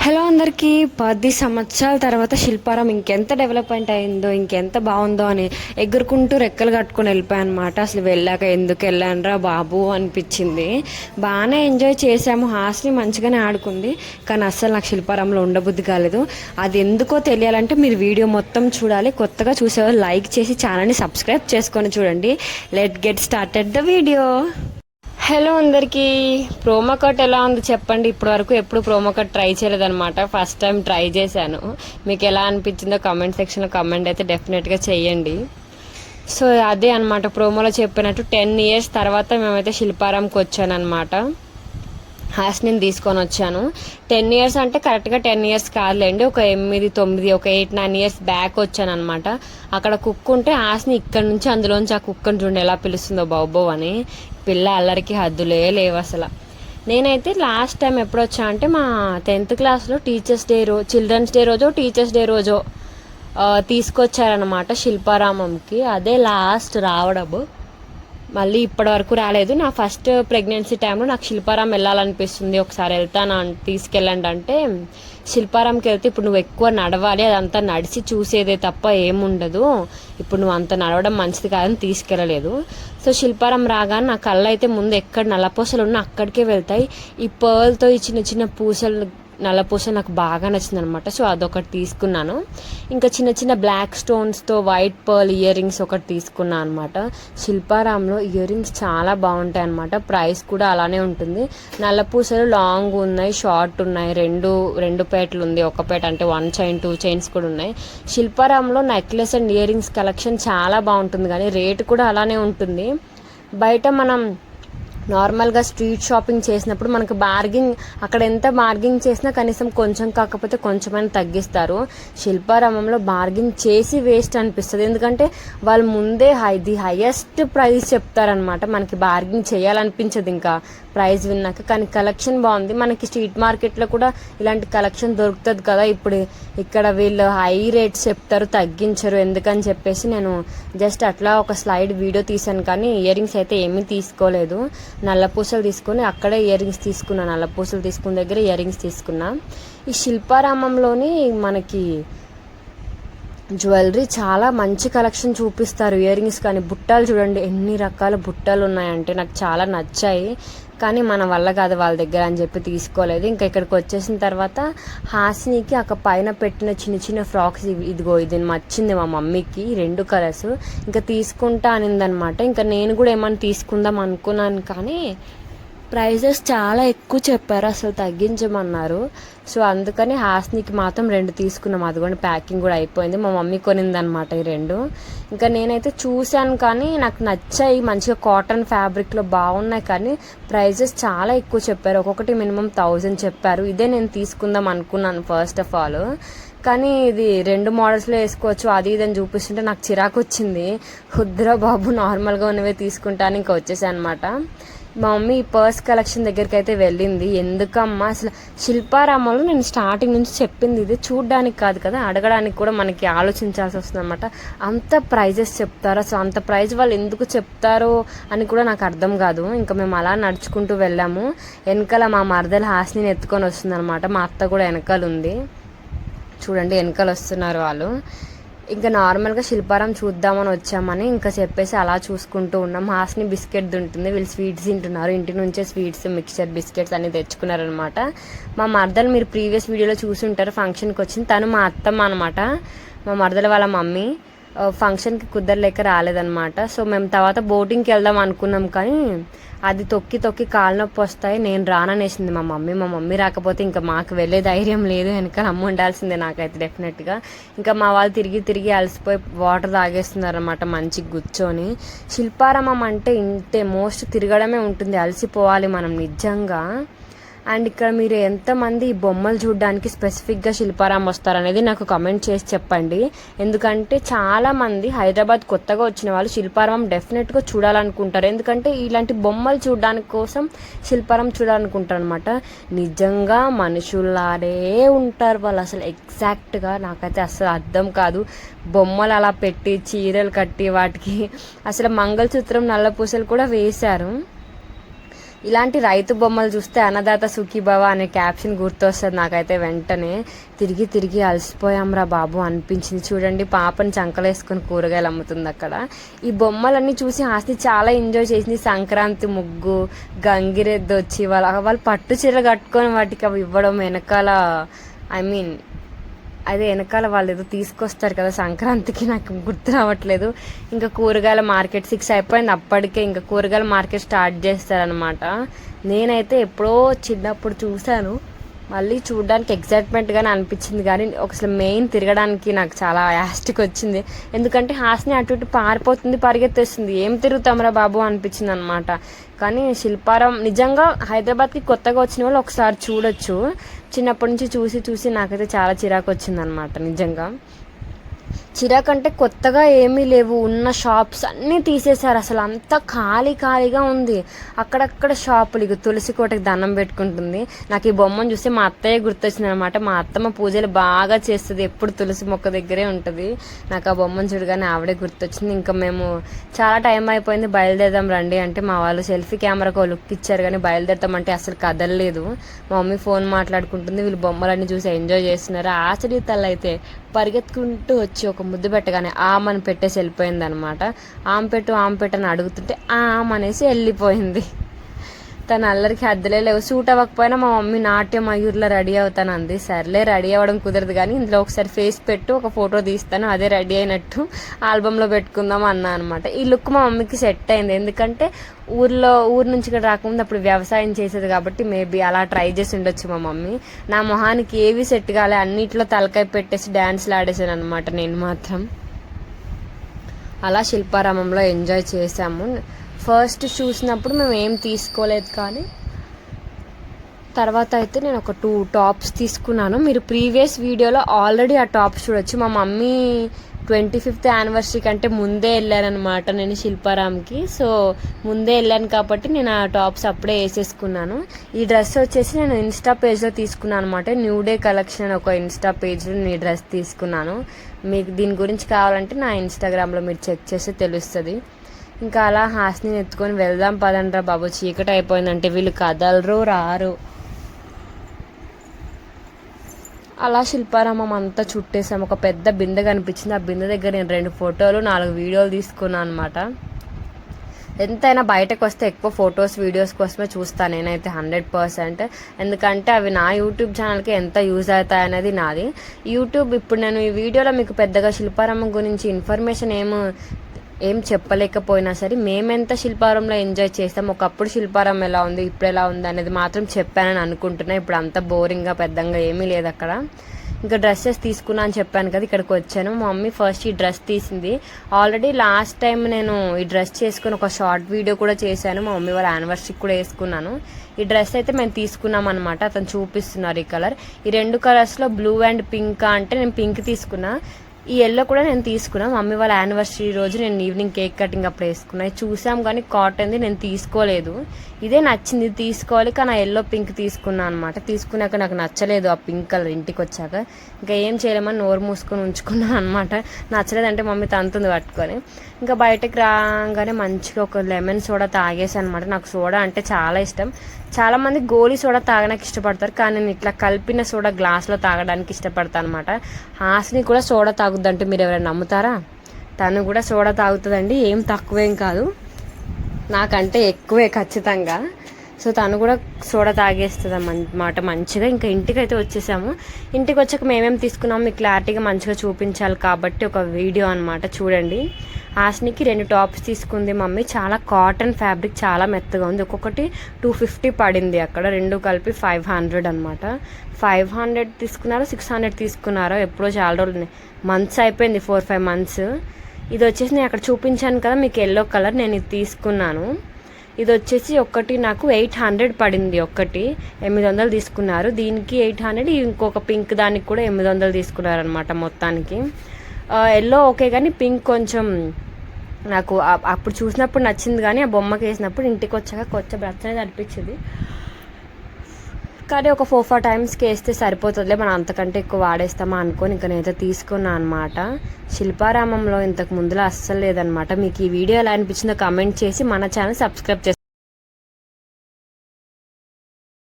Hello అందరికీ 10 సంవత్సరాల తర్వాత శిల్పారం ఇంకెంత డెవలప్మెంట్ అయిందో ఇంకెంత బాగుందో అని ఎగురుకుంటూ రెక్కలు కట్టుకుని వెళ్ళిపోయానమాట. అసలు వెళ్ళాక ఎందుకు వెళ్ళానురా బాబు అనిపించింది. బాగానే ఎంజాయ్ చేసాము, హాస్ని మంచిగానే ఆడుకుంది. కానీ అస్సలు నాకు శిల్పారంలో ఉండబుద్ధి కాలేదు. అది ఎందుకో తెలియాలంటే మీరు వీడియో మొత్తం చూడాలి. కొత్తగా చూసేవాళ్ళు లైక్ చేసి ఛానల్ని సబ్స్క్రైబ్ చేసుకొని చూడండి. Let get started the video. Hello అందరికీ, ప్రోమో కోడ్ ఎలా ఉంది చెప్పండి. ఇప్పటి వరకు ఎప్పుడు ప్రోమో కోడ్ ట్రై చేయలేదన్నమాట, ఫస్ట్ టైం ట్రై చేశాను. మీకు ఎలా అనిపించిందో కామెంట్ సెక్షన్లో కామెంట్ అయితే డెఫినెట్గా చెయ్యండి. సో అదే అనమాట, ప్రోమోలో చెప్పినట్టు 10 years తర్వాత మేమైతే శిల్పారాంకి వచ్చానమాట. హాస్ని తీసుకొని వచ్చాను. 10 years అంటే కరెక్ట్గా 10 years కాదులేండి, ఒక 8, 9, ఒక 8, 9 years బ్యాక్ వచ్చాను అనమాట. అక్కడ కుక్ ఉంటే హాస్ని ఇక్కడ నుంచి అందులోంచి ఆ కుక్కను చూడండి ఎలా పిలుస్తుందో బాబో అని. పిల్ల అల్లరికి హద్దులే లేవు అసలు. నేనైతే లాస్ట్ టైం ఎప్పుడు వచ్చా అంటే మా 10th క్లాస్లో టీచర్స్ డే చిల్డ్రన్స్ డే రోజో టీచర్స్ డే రోజో తీసుకొచ్చారనమాట శిల్పారామంకి. అదే లాస్ట్ రావడము, మళ్ళీ ఇప్పటి వరకు రాలేదు. నా ఫస్ట్ ప్రెగ్నెన్సీ టైంలో నాకు శిల్పారాం వెళ్ళాలనిపిస్తుంది, ఒకసారి వెళ్తాను తీసుకెళ్ళండి అంటే, శిల్పారాంకి వెళ్తే ఇప్పుడు నువ్వు ఎక్కువ నడవాలి, అదంతా నడిచి చూసేదే తప్ప ఏముండదు, ఇప్పుడు నువ్వు అంత నడవడం మంచిది కాదని తీసుకెళ్ళలేదు. సో శిల్పారాం రాగానే నా కళ్ళు అయితే ముందు ఎక్కడ నల్లపూసలు ఉన్నా అక్కడికే వెళ్తాయి. ఈ పర్ల్తో ఈ చిన్న చిన్న పూసలు నల్లపూస నాకు బాగా నచ్చింది అనమాట. సో అదొకటి తీసుకున్నాను. ఇంకా చిన్న చిన్న బ్లాక్ స్టోన్స్తో వైట్ పర్ల్ ఇయర్ రింగ్స్ ఒకటి తీసుకున్నాను అనమాట. శిల్పారాంలో ఇయర్ రింగ్స్ చాలా బాగుంటాయి అనమాట, ప్రైస్ కూడా అలానే ఉంటుంది. నల్లపూసలు లాంగ్ ఉన్నాయి, షార్ట్ ఉన్నాయి, రెండు పేటలు ఉంది. ఒక పేట అంటే 1 chain 2 chains కూడా ఉన్నాయి. శిల్పారాంలో necklace and earrings collection చాలా బాగుంటుంది, కానీ రేటు కూడా అలానే ఉంటుంది. బయట మనం నార్మల్గా స్ట్రీట్ షాపింగ్ చేసినప్పుడు మనకు బార్గింగ్, అక్కడ ఎంత బార్గింగ్ చేసినా కనీసం కొంచెం కాకపోతే కొంచెమైనా తగ్గిస్తారు. శిల్పారామంలో బార్గింగ్ చేసి వేస్ట్ అనిపిస్తుంది, ఎందుకంటే వాళ్ళు ముందే ది హైయెస్ట్ ప్రైస్ చెప్తారనమాట. మనకి బార్గింగ్ చేయాలనిపించదు ఇంకా ప్రైస్ విన్నాక. కానీ కలెక్షన్ బాగుంది. మనకి స్ట్రీట్ మార్కెట్లో కూడా ఇలాంటి కలెక్షన్ దొరుకుతుంది కదా. ఇప్పుడు ఇక్కడ వీళ్ళు హై రేట్స్ చెప్తారు, తగ్గించరు, ఎందుకని చెప్పేసి నేను జస్ట్ అట్లా ఒక స్లైడ్ వీడియో తీసాను. కానీ ఇయర్ రింగ్స్ అయితే ఏమీ తీసుకోలేదు. నల్లపూసలు తీసుకొని అక్కడే ఇయర్ రింగ్స్ తీసుకున్నా, నల్లపూసలు తీసుకున్న దగ్గర ఇయర్ రింగ్స్ తీసుకున్నా. ఈ శిల్పారామంలోని మనకి జ్యువెలరీ చాలా మంచి కలెక్షన్ చూపిస్తారు, ఇయర్ రింగ్స్ కానీ. బుట్టాలు చూడండి ఎన్ని రకాల బుట్టాలు ఉన్నాయంటే నాకు చాలా నచ్చాయి. కానీ మన వల్ల కాదు వాళ్ళ దగ్గర అని చెప్పి తీసుకోలేదు. ఇంకా ఇక్కడికి వచ్చేసిన తర్వాత హాసినికి అక్కడ పైన పెట్టిన చిన్న చిన్న ఫ్రాక్స్ ఇదిగో ఇది నచ్చింది మా మమ్మీకి, 2 colours. ఇంకా తీసుకుంటా అనిందనమాట. ఇంకా నేను కూడా ఏమైనా తీసుకుందాం అనుకున్నాను, కానీ ప్రైజెస్ చాలా ఎక్కువ చెప్పారు, అసలు తగ్గించమన్నారు. సో అందుకని హాస్నికి మాత్రం 2 తీసుకున్నాం. అదిగోండి ప్యాకింగ్ కూడా అయిపోయింది. మా మమ్మీ కొనిందనమాట ఈ 2. ఇంకా నేనైతే చూశాను, కానీ నాకు నచ్చాయి, మంచిగా కాటన్ ఫ్యాబ్రిక్లో బాగున్నాయి. కానీ ప్రైజెస్ చాలా ఎక్కువ చెప్పారు, ఒక్కొక్కటి మినిమం 1000 చెప్పారు. ఇదే నేను తీసుకుందాం అనుకున్నాను ఫస్ట్ ఆఫ్ ఆల్. కానీ ఇది 2 మోడల్స్లో వేసుకోవచ్చు అది ఇదని చూపిస్తుంటే నాకు చిరాకు వచ్చింది. వద్దురా బాబు, నార్మల్గా ఉన్నవే తీసుకుంటాను. ఇంకా వచ్చేసాను అనమాట. మా మమ్మీ ఈ పర్స్ కలెక్షన్ దగ్గరికి అయితే వెళ్ళింది. ఎందుకమ్మా అసలు శిల్పారామంలో నేను స్టార్టింగ్ నుంచి చెప్పింది ఇది, చూడడానికి కాదు కదా, అడగడానికి కూడా మనకి ఆలోచించాల్సి వస్తుంది అనమాట. అంత ప్రైజెస్ చెప్తారు, అసలు అంత ప్రైజ్ వాళ్ళు ఎందుకు చెప్తారో అని కూడా నాకు అర్థం కాదు. ఇంకా మేము అలా నడుచుకుంటూ వెళ్ళాము. వెనకాల మా మరదలు హాస్ని ఎత్తుకొని వస్తుంది అనమాట. మా అత్త కూడా వెనకాల ఉంది, చూడండి వెనకాల వస్తున్నారు వాళ్ళు. ఇంకా నార్మల్గా శిల్పారాం చూద్దామని వచ్చామని ఇంకా చెప్పేసి అలా చూసుకుంటూ ఉన్నాం. హాస్ని బిస్కెట్ తింటుంది, వీళ్ళు స్వీట్స్ తింటున్నారు. ఇంటి నుంచే స్వీట్స్, మిక్చర్, బిస్కెట్స్ అన్ని తెచ్చుకున్నారనమాట. మా మరదలు మీరు ప్రీవియస్ వీడియోలో చూసి ఉంటారు, ఫంక్షన్కి వచ్చింది. తను మా అత్తమ్మ అనమాట, మా మరదల వాళ్ళ మమ్మీ. ఫంక్షన్కి కుదరలేక రాలేదనమాట. సో మేము తర్వాత బోటింగ్కి వెళ్దాం అనుకున్నాం, కానీ అది తొక్కి తొక్కి కాళ్ళ నొప్పి వస్తాయి, నేను రాననేసింది మా మమ్మీ. మా మమ్మీ రాకపోతే ఇంకా మాకు వెళ్ళే ధైర్యం లేదు, వెనకాల అమ్మ ఉండాల్సిందే నాకైతే డెఫినెట్గా. ఇంకా మా వాళ్ళు తిరిగి తిరిగి అలసిపోయి వాటర్ తాగేస్తున్నారనమాట మంచిగా కూర్చొని. శిల్పారామం అంటే ఇంతే, మోస్ట్ తిరగడమే ఉంటుంది, అలసిపోవాలి మనం నిజంగా. అండ్ ఇక్కడ మీరు ఎంతమంది ఈ బొమ్మలు చూడడానికి స్పెసిఫిక్గా శిల్పారాం వస్తారనేది నాకు కమెంట్ చేసి చెప్పండి. ఎందుకంటే చాలామంది హైదరాబాద్ కొత్తగా వచ్చిన వాళ్ళు శిల్పారాం డెఫినెట్గా చూడాలనుకుంటారు, ఎందుకంటే ఇలాంటి బొమ్మలు చూడడానికి కోసం శిల్పారాం చూడాలనుకుంటారు అనమాట. నిజంగా మనుషుల్లానే ఉంటారు వాళ్ళు అసలు ఎగ్జాక్ట్గా. నాకైతే అసలు అర్థం కాదు, బొమ్మలు అలా పెట్టి చీరలు కట్టి వాటికి అసలు మంగళసూత్రం నల్లపూసలు కూడా వేశారు. ఇలాంటి రైతు బొమ్మలు చూస్తే అన్నదాత సుఖీభవ అనే క్యాప్షన్ గుర్తొస్తుంది నాకైతే. వెంటనే తిరిగి తిరిగి అలసిపోయాంరా బాబు అనిపించింది. చూడండి పాపని చంకలేసుకొని కూరగాయలు అమ్ముతుంది అక్కడ. ఈ బొమ్మలన్నీ చూసి హాస్ని చాలా ఎంజాయ్ చేసింది. సంక్రాంతి ముగ్గు, గంగిరెద్దు వచ్చి వాళ్ళు పట్టు చీర కట్టుకొని వాటికి అవి ఇవ్వడం, వెనకాల అదే వెనకాల వాళ్ళు ఏదో తీసుకొస్తారు కదా సంక్రాంతికి, నాకు గుర్తు రావట్లేదు. ఇంకా కూరగాయల మార్కెట్ 6 అయిపోయింది అప్పటికే. ఇంకా కూరగాయల మార్కెట్ స్టార్ట్ చేస్తారనమాట. నేనైతే ఎప్పుడో చిన్నప్పుడు చూశాను, మళ్ళీ చూడడానికి ఎగ్జైట్మెంట్గానే అనిపించింది. కానీ ఒకసారి మెయిన్ తిరగడానికి నాకు చాలా యాస్టిక్ వచ్చింది. ఎందుకంటే హాస్ని అటు ఇటు పారిపోతుంది, పరిగెత్తేస్తుంది. ఏం తిరుగుతామరా బాబు అనిపించింది అనమాట. కానీ శిల్పారామం నిజంగా హైదరాబాద్కి కొత్తగా వచ్చిన వాళ్ళు ఒకసారి చూడొచ్చు. చిన్నప్పటి నుంచి చూసి చూసి నాకైతే చాలా చిరాకు వచ్చింది అనమాట. నిజంగా చిరాకంటే కొత్తగా ఏమీ లేవు, ఉన్న షాప్స్ అన్నీ తీసేశారు. అసలు అంతా ఖాళీగా ఉంది. అక్కడక్కడ షాపులు. ఇక తులసి కోటకి దండం పెట్టుకుంటుంది. నాకు ఈ బొమ్మను చూస్తే మా అత్తయ్య గుర్తొచ్చింది అనమాట. మా అత్తమ్మ పూజలు బాగా చేస్తుంది, ఎప్పుడు తులసి మొక్క దగ్గరే ఉంటుంది. నాకు ఆ బొమ్మను చూడగానే ఆవిడే గుర్తొచ్చింది. ఇంకా మేము చాలా టైం అయిపోయింది, బయలుదేరదాం రండి అంటే మా వాళ్ళు సెల్ఫీ కెమెరాకు లుక్ ఇచ్చారు, కానీ బయలుదేరతామంటే అసలు కదలలేదు. మా మమ్మీ ఫోన్ మాట్లాడుకుంటుంది, వీళ్ళు బొమ్మలన్నీ చూసి ఎంజాయ్ చేస్తున్నారు. ఆశ్చర్య తల్లి అయితే పరిగెత్తుకుంటూ వచ్చి ఒక ముద్దు పెట్టగానే ఆమని పెట్టేసి వెళ్ళిపోయింది అనమాట. ఆమె పెట్టు అని అడుగుతుంటే అనేసి వెళ్ళిపోయింది. తను అల్లరికి హద్దులే లేవు. సూట్ అవ్వకపోయినా మా మమ్మీ నాట్య మయూర్లో రెడీ అవుతాను అంది. సర్లే రెడీ అవ్వడం కుదరదు కానీ ఇందులో ఒకసారి ఫేస్ పెట్టు, ఒక ఫోటో తీస్తాను, అదే రెడీ అయినట్టు ఆల్బంలో పెట్టుకుందాం అన్నా అనమాట. ఈ లుక్ మా మమ్మీకి సెట్ అయింది. ఎందుకంటే ఊరు నుంచి ఇక్కడ రాకముందు అప్పుడు వ్యవసాయం చేసేది కాబట్టి మేబీ అలా ట్రై చేసి ఉండొచ్చు మా మమ్మీ. నా మొహానికి ఏవి సెట్ కాలే, అన్నిట్లో తలకాయ పెట్టేసి డ్యాన్స్లు ఆడేసాను అనమాట నేను మాత్రం. అలా శిల్పారామంలో ఎంజాయ్ చేసాము. ఫస్ట్ చూసినప్పుడు మేము ఏం తీసుకోలేదు, కానీ తర్వాత అయితే నేను ఒక 2 టాప్స్ తీసుకున్నాను. మీరు ప్రీవియస్ వీడియోలో ఆల్రెడీ ఆ టాప్స్ చూడొచ్చు. మా మమ్మీ 25th యానివర్సరీ కంటే ముందే వెళ్ళానమాట నేను శిల్పారాంకి. సో ముందే వెళ్ళాను కాబట్టి నేను ఆ టాప్స్ అప్పుడే వేసేసుకున్నాను. ఈ డ్రెస్ వచ్చేసి నేను ఇన్స్టా పేజ్లో తీసుకున్నాను అనమాట. న్యూ డే కలెక్షన్ ఒక ఇన్స్టా పేజ్లో నేను ఈ డ్రెస్ తీసుకున్నాను. మీకు దీని గురించి కావాలంటే నా ఇన్స్టాగ్రామ్లో మీరు చెక్ చేస్తే తెలుస్తుంది. ఇంకా అలా హాస్ని ఎత్తుకొని వెళ్దాం పదండ్రా బాబు, చీకటి అయిపోయిందంటే వీళ్ళు కదలరు రారు. అలా శిల్పారామం అంతా చుట్టేసాము. ఒక పెద్ద బిందె కనిపించింది, ఆ బిందె దగ్గర నేను 2 ఫోటోలు 4 వీడియోలు తీసుకున్నాను అనమాట. ఎంతైనా బయటకు వస్తే ఎక్కువ ఫొటోస్ వీడియోస్ కోసమే చూస్తాను నేనైతే 100%. ఎందుకంటే అవి నా యూట్యూబ్ ఛానల్కి ఎంత యూజ్ అవుతాయి అనేది నాది యూట్యూబ్. ఇప్పుడు నేను ఈ వీడియోలో మీకు పెద్దగా శిల్పారామం గురించి ఇన్ఫర్మేషన్ ఏం చెప్పలేకపోయినా సరే మేమెంత శిల్పారంలో ఎంజాయ్ చేస్తాం, ఒకప్పుడు శిల్పారం ఎలా ఉంది ఇప్పుడు ఎలా ఉంది అనేది మాత్రం చెప్పానని అనుకుంటున్నా. ఇప్పుడు అంత బోరింగ్గా పెద్దగా ఏమీ లేదు అక్కడ. ఇంకా డ్రెస్సెస్ తీసుకున్నా అని చెప్పాను కదా, ఇక్కడికి వచ్చాను. మా మమ్మీ ఫస్ట్ ఈ డ్రెస్ తీసింది. ఆల్రెడీ లాస్ట్ టైం నేను ఈ డ్రెస్ చేసుకుని ఒక షార్ట్ వీడియో కూడా చేశాను. మా మమ్మీ వాళ్ళ యానివర్సరీకి కూడా వేసుకున్నాను. ఈ డ్రెస్ అయితే మేము తీసుకున్నాం అనమాట. అతను చూపిస్తున్నారు ఈ కలర్. ఈ 2 కలర్స్లో బ్లూ అండ్ పింక్ అంటే నేను పింక్ తీసుకున్నా. ఈ ఎల్లో కూడా నేను తీసుకున్నాను. మమ్మీ వాళ్ళ యానివర్సరీ రోజు నేను ఈవినింగ్ కేక్ కటింగ్ అప్పుడు వేసుకున్నాను. చూసాం కానీ కాటన్ది నేను తీసుకోలేదు. ఇదే నచ్చింది తీసుకోవాలి, కానీ ఆ ఎల్లో పింక్ తీసుకున్నాను అనమాట. తీసుకున్నాక నాకు నచ్చలేదు ఆ పింక్ కలర్. ఇంటికి వచ్చాక ఇంకా ఏం చేయలేమని నోరు మూసుకొని ఉంచుకున్నాను అనమాట. నచ్చలేదంటే మమ్మీ తంతుంది పట్టుకొని. ఇంకా బయటకు రాగానే మంచిగా ఒక లెమన్ సోడా తాగేసాను అనమాట. నాకు సోడా అంటే చాలా ఇష్టం. చాలామంది గోలీ సోడా తాగడానికి ఇష్టపడతారు, కానీ నేను ఇట్లా కలిపిన సోడా గ్లాస్లో తాగడానికి ఇష్టపడతాను అనమాట. హాస్ని కూడా సోడా తాగుద్దంటే మీరు ఎవరైనా నమ్ముతారా? తను కూడా సోడా తాగుతుందండి, ఏం తక్కువేం కాదు, నాకంటే ఎక్కువే ఖచ్చితంగా. సో తను కూడా సోడా తాగేస్తుంది అన్నమాట మంచిగా. ఇంకా ఇంటికి అయితే వచ్చేసాము. ఇంటికి వచ్చాక మేమేమి తీసుకున్నాము మీకు క్లారిటీగా మంచిగా చూపించాలి కాబట్టి ఒక వీడియో అనమాట చూడండి. హాస్నికి 2 టాప్స్ తీసుకుంది మమ్మీ. చాలా కాటన్ ఫ్యాబ్రిక్, చాలా మెత్తగా ఉంది. ఒక్కొక్కటి 250 పడింది అక్కడ, 2 కలిపి 500 అనమాట. 500 తీసుకున్నారో 600 తీసుకున్నారో ఎప్పుడో, చాలా రోజులు మంత్స్ అయిపోయింది, 4-5 మంత్స్. ఇది వచ్చేసి నేను అక్కడ చూపించాను కదా మీకు ఎల్లో కలర్, నేను ఇది తీసుకున్నాను. ఇది వచ్చేసి ఒక్కటి నాకు 800 పడింది. ఒక్కటి 800 తీసుకున్నారు. దీనికి 800, ఇంకొక పింక్ దానికి కూడా 800 తీసుకున్నారు అనమాట మొత్తానికి. ఎల్లో ఓకే, కానీ పింక్ కొంచెం నాకు అప్పుడు చూసినప్పుడు నచ్చింది, కానీ ఆ బొమ్మకి వేసినప్పుడు ఇంటికి వచ్చాక కొంచెం నచ్చలేదు అనిపించింది. కానీ ఒక 4-5 టైమ్స్కి వేస్తే సరిపోతుందిలే, మనం అంతకంటే ఎక్కువ వాడేస్తామా అనుకొని ఇంకా నేనైతే తీసుకున్నాను అనమాట. శిల్పారామంలో ఇంతకు ముందులో అస్సలు లేదనమాట. మీకు ఈ వీడియో ఎలా అనిపించిందో కామెంట్ చేసి మన ఛానల్ సబ్స్క్రైబ్ చేసి